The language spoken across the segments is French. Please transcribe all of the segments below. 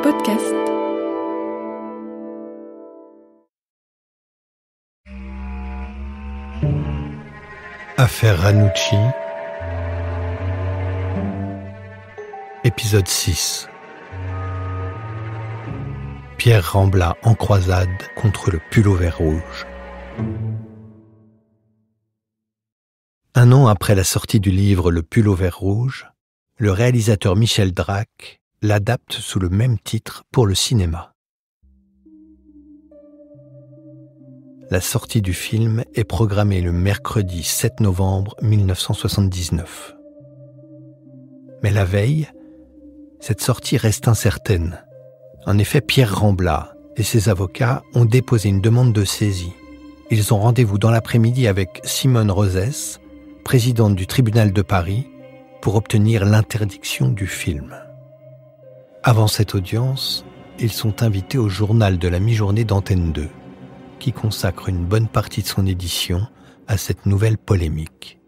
podcast. Affaire Ranucci, épisode 6. Pierre Rambla en croisade contre le pull au vert rouge. Un an après la sortie du livre Le pull au vert rouge, le réalisateur Michel Drac l'adapte sous le même titre pour le cinéma. La sortie du film est programmée le mercredi 7 novembre 1979. Mais la veille, cette sortie reste incertaine. En effet, Pierre Rambla et ses avocats ont déposé une demande de saisie. Ils ont rendez-vous dans l'après-midi avec Simone Rosès, présidente du tribunal de Paris, pour obtenir l'interdiction du film. Avant cette audience, ils sont invités au journal de la mi-journée d'Antenne 2, qui consacre une bonne partie de son édition à cette nouvelle polémique.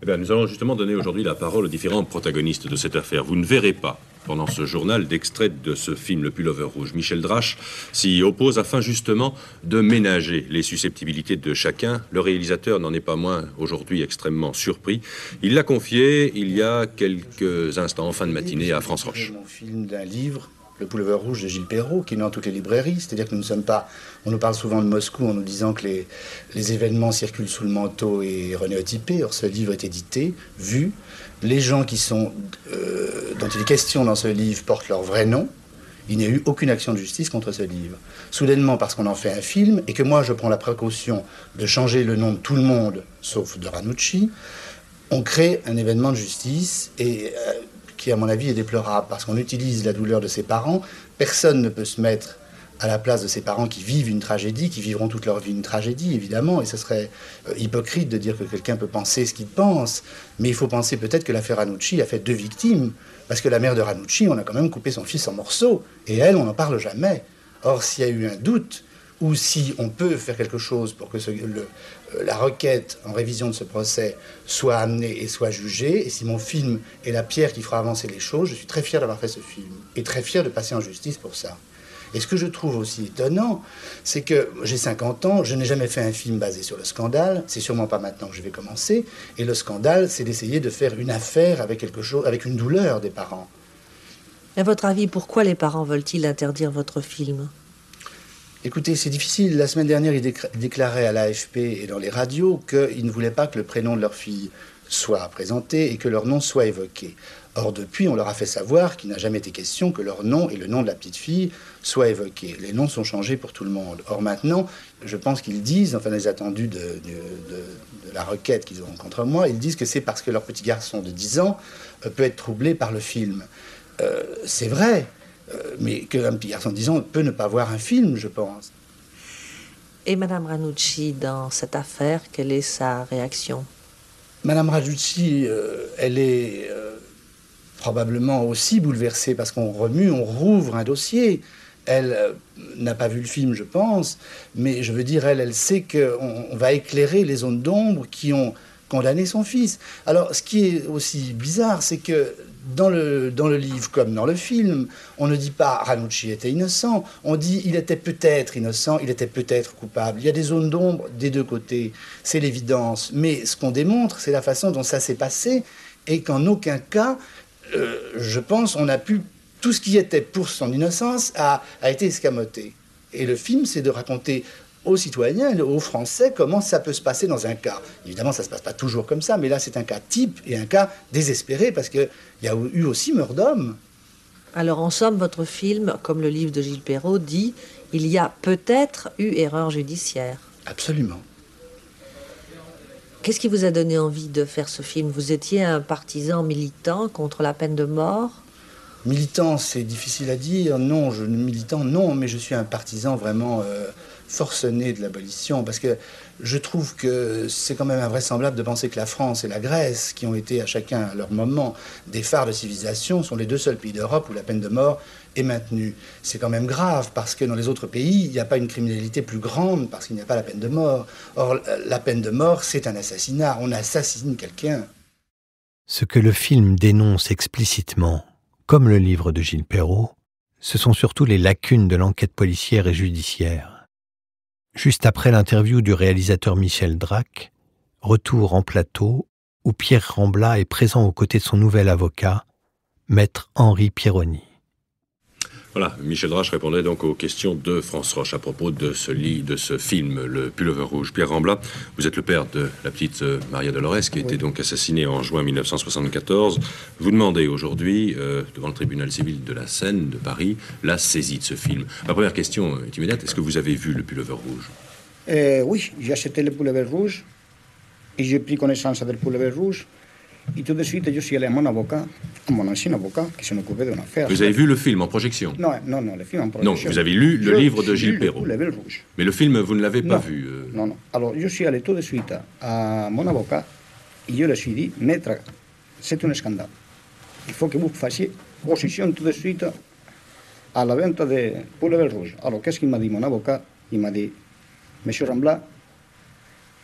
Nous allons justement donner aujourd'hui la parole aux différents protagonistes de cette affaire. Vous ne verrez pas, pendant ce journal, d'extrait de ce film, Le Pullover Rouge. Michel Drac s'y oppose afin justement de ménager les susceptibilités de chacun. Le réalisateur n'en est pas moins aujourd'hui extrêmement surpris. Il l'a confié il y a quelques instants, en fin de matinée, à France Roche. Mon film d'un livre, Le Pullover Rouge de Gilles Perrault, qui est dans toutes les librairies. C'est-à-dire que nous ne sommes pas... On nous parle souvent de Moscou en nous disant que les événements circulent sous le manteau et renéotypés. Or, ce livre est édité, vu. Les gens qui sont, dont il est question dans ce livre portent leur vrai nom. Il n'y a eu aucune action de justice contre ce livre. Soudainement, parce qu'on en fait un film, et que moi, je prends la précaution de changer le nom de tout le monde, sauf de Ranucci, on crée un événement de justice et... qui, à mon avis, est déplorable, parce qu'on utilise la douleur de ses parents. Personne ne peut se mettre à la place de ses parents qui vivent une tragédie, qui vivront toute leur vie une tragédie, évidemment, et ce serait hypocrite de dire que quelqu'un peut penser ce qu'il pense, mais il faut penser peut-être que l'affaire Ranucci a fait 2 victimes, parce que la mère de Ranucci, on a quand même coupé son fils en morceaux, et elle, on n'en parle jamais. Or, s'il y a eu un doute, ou si on peut faire quelque chose pour que la requête en révision de ce procès soit amenée et soit jugée, et si mon film est la pierre qui fera avancer les choses, je suis très fier d'avoir fait ce film, et très fier de passer en justice pour ça. Et ce que je trouve aussi étonnant, c'est que j'ai 50 ans, je n'ai jamais fait un film basé sur le scandale, c'est sûrement pas maintenant que je vais commencer, et le scandale, c'est d'essayer de faire une affaire avec quelque chose, avec une douleur des parents. À votre avis, pourquoi les parents veulent-ils interdire votre film ? Écoutez, c'est difficile. La semaine dernière, ils déclaraient à l'AFP et dans les radios qu'ils ne voulaient pas que le prénom de leur fille soit présenté et que leur nom soit évoqué. Or, depuis, on leur a fait savoir qu'il n'a jamais été question que leur nom et le nom de la petite fille soient évoqués. Les noms sont changés pour tout le monde. Or, maintenant, je pense qu'ils disent, enfin, les attendus de la requête qu'ils ont contre moi, ils disent que c'est parce que leur petit garçon de 10 ans peut être troublé par le film. C'est vrai. Mais qu'un petit garçon de 10 ans peut ne pas voir un film, je pense. Et Madame Ranucci, dans cette affaire, quelle est sa réaction ? Madame Ranucci, elle est probablement aussi bouleversée parce qu'on remue, on rouvre un dossier. Elle n'a pas vu le film, je pense, mais je veux dire, elle sait qu'on va éclairer les zones d'ombre qui ont condamné son fils. Alors, ce qui est aussi bizarre, c'est que dans le livre comme dans le film, on ne dit pas Ranucci était innocent, on dit il était peut-être innocent, il était peut-être coupable. Il y a des zones d'ombre des deux côtés, c'est l'évidence. Mais ce qu'on démontre, c'est la façon dont ça s'est passé et qu'en aucun cas, je pense, on a pu... Tout ce qui était pour son innocence a été escamoté. Et le film, c'est de raconter aux citoyens, aux Français, comment ça peut se passer dans un cas. Évidemment, ça ne se passe pas toujours comme ça, mais là, c'est un cas type et un cas désespéré, parce qu'il y a eu aussi meurtre d'hommes. Alors, en somme, votre film, comme le livre de Gilles Perrault, dit « Il y a peut-être eu erreur judiciaire ». Absolument. Qu'est-ce qui vous a donné envie de faire ce film ? Vous étiez un partisan militant contre la peine de mort ? Militant, c'est difficile à dire. Non, militant, non, mais je suis un partisan vraiment forcené de l'abolition, parce que je trouve que c'est quand même invraisemblable de penser que la France et la Grèce, qui ont été à chacun à leur moment des phares de civilisation, sont les 2 seuls pays d'Europe où la peine de mort est maintenue. C'est quand même grave, parce que dans les autres pays, il n'y a pas une criminalité plus grande, parce qu'il n'y a pas la peine de mort. Or, la peine de mort, c'est un assassinat. On assassine quelqu'un. Ce que le film dénonce explicitement, comme le livre de Gilles Perrault, ce sont surtout les lacunes de l'enquête policière et judiciaire. Juste après l'interview du réalisateur Michel Drac, retour en plateau où Pierre Rambla est présent aux côtés de son nouvel avocat, maître Henri Pieroni. Voilà, Michel Drac répondait donc aux questions de France Roche à propos de ce film, Le Pullover Rouge. Pierre Rambla, vous êtes le père de la petite Maria Dolores, qui a été donc assassinée en juin 1974. Vous demandez aujourd'hui, devant le tribunal civil de la Seine de Paris, la saisie de ce film. Ma première question est immédiate. Est-ce que vous avez vu Le Pullover Rouge? Oui, j'ai acheté Le Pullover Rouge et j'ai pris connaissance du Pullover Rouge. Et tout de suite, je suis allé à mon avocat, à mon ancien avocat, qui s'en occupait d'une affaire. Vous avez vu le film en projection? Non, le film en projection. Non, vous avez lu le livre de Gilles Perrault. Le Rouge. Mais le film, vous ne l'avez pas vu? Non. Alors, je suis allé tout de suite à mon avocat et je lui ai dit, maître, c'est un scandale. Il faut que vous fassiez position tout de suite à la vente de Pullover Rouge. Alors, qu'est-ce qu'il m'a dit mon avocat? Il m'a dit, monsieur Rambla,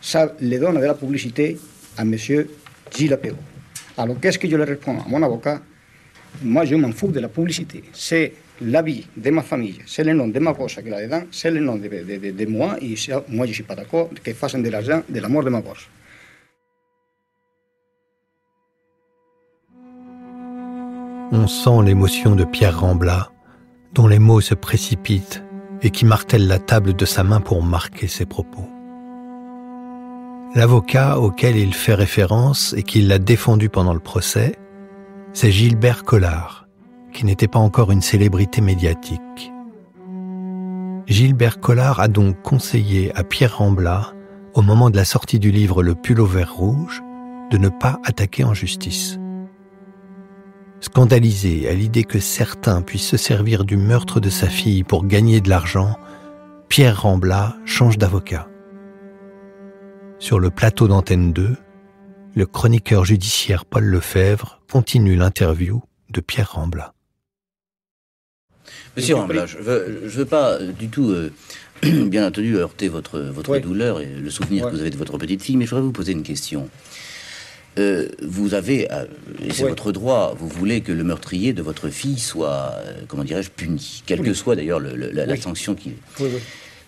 ça le donne de la publicité à monsieur Gilles Perrault. Alors, qu'est-ce que je lui réponds à mon avocat? Moi, je m'en fous de la publicité. C'est la vie de ma famille, c'est le nom de ma gosse qui est là-dedans, c'est le nom de moi, et moi, je ne suis pas d'accord qu'ils fassent de l'argent de la mort de ma gosse. On sent l'émotion de Pierre Rambla, dont les mots se précipitent et qui martèle la table de sa main pour marquer ses propos. L'avocat auquel il fait référence et qui l'a défendu pendant le procès, c'est Gilbert Collard, qui n'était pas encore une célébrité médiatique. Gilbert Collard a donc conseillé à Pierre Rambla, au moment de la sortie du livre Le Pullover Rouge, de ne pas attaquer en justice. Scandalisé à l'idée que certains puissent se servir du meurtre de sa fille pour gagner de l'argent, Pierre Rambla change d'avocat. Sur le plateau d'Antenne 2, le chroniqueur judiciaire Paul Lefebvre continue l'interview de Pierre Rambla. Monsieur Rambla, je veux pas du tout, bien entendu, heurter votre douleur et le souvenir que vous avez de votre petite fille, mais je voudrais vous poser une question. Vous avez, et c'est votre droit, vous voulez que le meurtrier de votre fille soit, comment dirais-je, puni, quelle que soit d'ailleurs la sanction qu'il... Oui.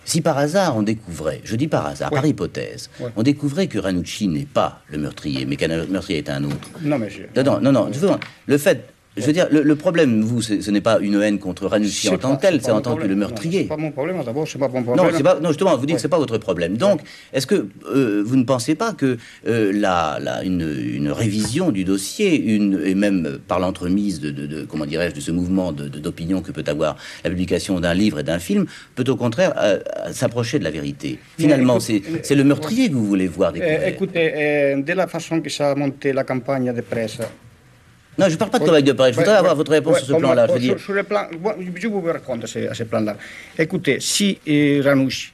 Si par hasard on découvrait, je dis par hasard, par hypothèse, on découvrait que Ranucci n'est pas le meurtrier, mais qu'un meurtrier est un autre. Non, mais non. Le fait, je veux dire, le problème, vous, ce n'est pas une haine contre Ranucci en tant que tel, c'est en tant que le meurtrier. C'est pas mon problème, d'abord, c'est pas mon problème. Non, justement, vous dites que c'est pas votre problème. Donc, est-ce que vous ne pensez pas que une révision du dossier, et même par l'entremise de comment dirais-je, de ce mouvement d'opinion que peut avoir la publication d'un livre et d'un film, peut au contraire s'approcher de la vérité? Finalement, c'est le meurtrier que vous voulez voir découvrir. Écoutez, de la façon que ça a monté la campagne de presse. Non, je ne parle pas de campagne de presse. Je voudrais avoir votre réponse sur ce plan-là. Sur le plan, je vous répondre à ce plan-là. Écoutez, si Ranucci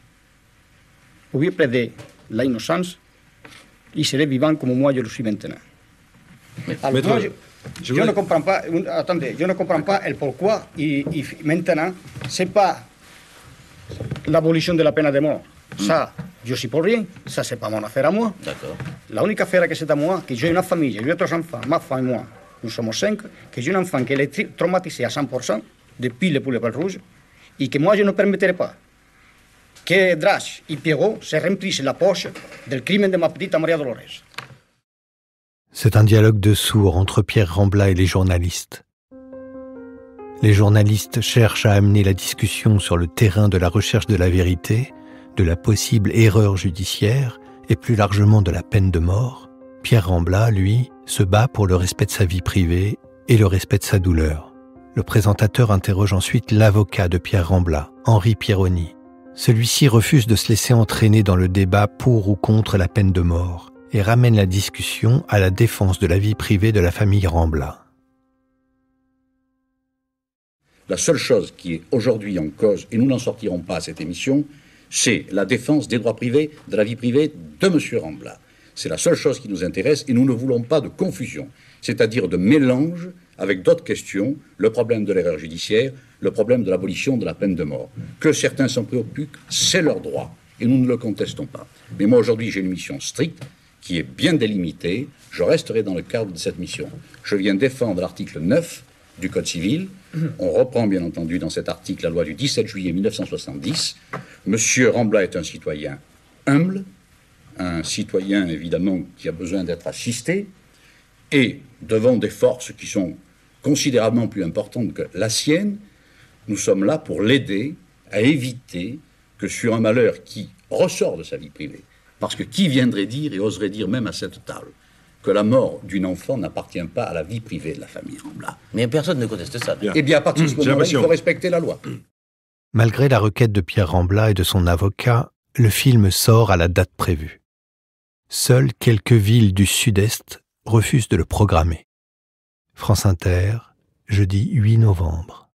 avait plaidé l'innocence, il serait vivant comme moi je le suis maintenant. Alors, moi, je ne comprends pas. Attendez, je ne comprends pas le pourquoi. Maintenant, c'est pas l'abolition de la peine de mort. Ça, je suis pour rien. Ça, c'est pas mon affaire à moi. D'accord. L'unique affaire que c'est à moi, que j'ai une famille, j'ai 3 enfants, ma femme et moi. Nous sommes 5, que j'ai un enfant qui est traumatisé à 100% depuis le Pullover Rouge et que moi je ne permettrai pas que Drac et Perrault se remplissent la poche du crime de ma petite Maria Dolores. C'est un dialogue de sourds entre Pierre Rambla et les journalistes. Les journalistes cherchent à amener la discussion sur le terrain de la recherche de la vérité, de la possible erreur judiciaire et plus largement de la peine de mort. Pierre Rambla, lui, se bat pour le respect de sa vie privée et le respect de sa douleur. Le présentateur interroge ensuite l'avocat de Pierre Rambla, Henri Pieroni. Celui-ci refuse de se laisser entraîner dans le débat pour ou contre la peine de mort et ramène la discussion à la défense de la vie privée de la famille Rambla. La seule chose qui est aujourd'hui en cause, et nous n'en sortirons pas à cette émission, c'est la défense des droits privés, de la vie privée de M. Rambla. C'est la seule chose qui nous intéresse et nous ne voulons pas de confusion, c'est-à-dire de mélange avec d'autres questions, le problème de l'erreur judiciaire, le problème de l'abolition de la peine de mort. Que certains s'en préoccupent, c'est leur droit et nous ne le contestons pas. Mais moi aujourd'hui j'ai une mission stricte qui est bien délimitée, je resterai dans le cadre de cette mission. Je viens défendre l'article 9 du Code civil. On reprend bien entendu dans cet article la loi du 17 juillet 1970. Monsieur Rambla est un citoyen humble, un citoyen évidemment qui a besoin d'être assisté, et devant des forces qui sont considérablement plus importantes que la sienne, nous sommes là pour l'aider à éviter que sur un malheur qui ressort de sa vie privée, parce que qui viendrait dire et oserait dire même à cette table que la mort d'une enfant n'appartient pas à la vie privée de la famille Rambla. Mais personne ne conteste ça. Eh bien, à partir de ce moment-là, il faut respecter la loi. Malgré la requête de Pierre Rambla et de son avocat, le film sort à la date prévue. Seules quelques villes du Sud-Est refusent de le programmer. France Inter, jeudi 8 novembre.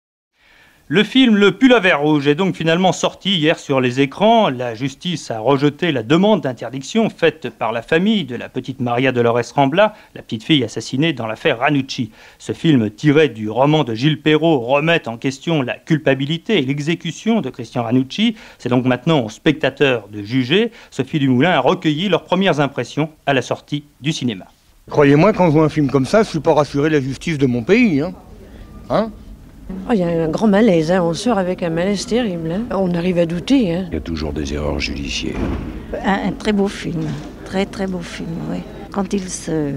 Le film Le Pullover Rouge est donc finalement sorti hier sur les écrans. La justice a rejeté la demande d'interdiction faite par la famille de la petite Maria Dolores Rambla, la petite fille assassinée dans l'affaire Ranucci. Ce film tiré du roman de Gilles Perrault remet en question la culpabilité et l'exécution de Christian Ranucci. C'est donc maintenant aux spectateurs de juger. Sophie Dumoulin a recueilli leurs premières impressions à la sortie du cinéma. Croyez-moi, quand je vois un film comme ça, je ne suis pas rassuré de la justice de mon pays. Hein Oh, il y a un grand malaise, on sort avec un malaise terrible. On arrive à douter. Il y a toujours des erreurs judiciaires. Un très beau film, très très beau film, oui. Quand il se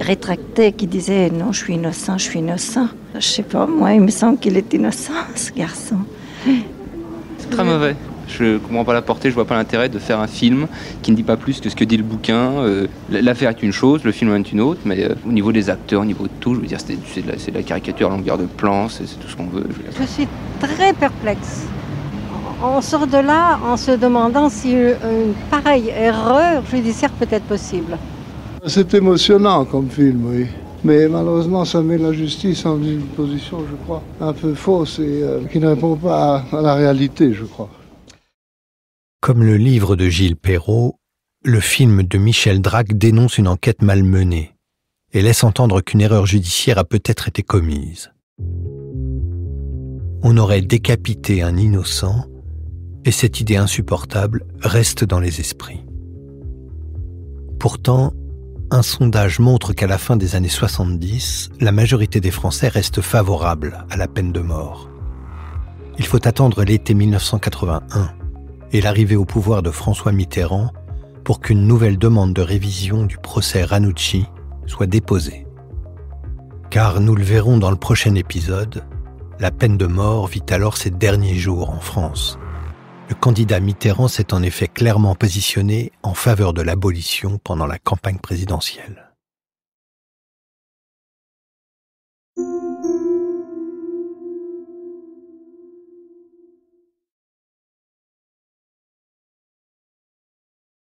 rétractait, qu'il disait « non, je suis innocent », je sais pas, moi, il me semble qu'il est innocent, ce garçon. C'est très mauvais. Je comprends pas la portée, je vois pas l'intérêt de faire un film qui ne dit pas plus que ce que dit le bouquin. L'affaire est une chose, le film en est une autre, mais au niveau des acteurs, au niveau de tout, je veux dire, c'est de la caricature à longueur de plan, c'est tout ce qu'on veut. Je suis très perplexe. On sort de là en se demandant si une pareille erreur judiciaire peut être possible. C'est émotionnant comme film, oui. Mais malheureusement, ça met la justice en une position, je crois, un peu fausse et qui ne répond pas à la réalité, je crois. Comme le livre de Gilles Perrault, le film de Michel Drac dénonce une enquête mal menée et laisse entendre qu'une erreur judiciaire a peut-être été commise. On aurait décapité un innocent et cette idée insupportable reste dans les esprits. Pourtant, un sondage montre qu'à la fin des années 70, la majorité des Français reste favorable à la peine de mort. Il faut attendre l'été 1981 et l'arrivée au pouvoir de François Mitterrand pour qu'une nouvelle demande de révision du procès Ranucci soit déposée. Car nous le verrons dans le prochain épisode, la peine de mort vit alors ses derniers jours en France. Le candidat Mitterrand s'est en effet clairement positionné en faveur de l'abolition pendant la campagne présidentielle.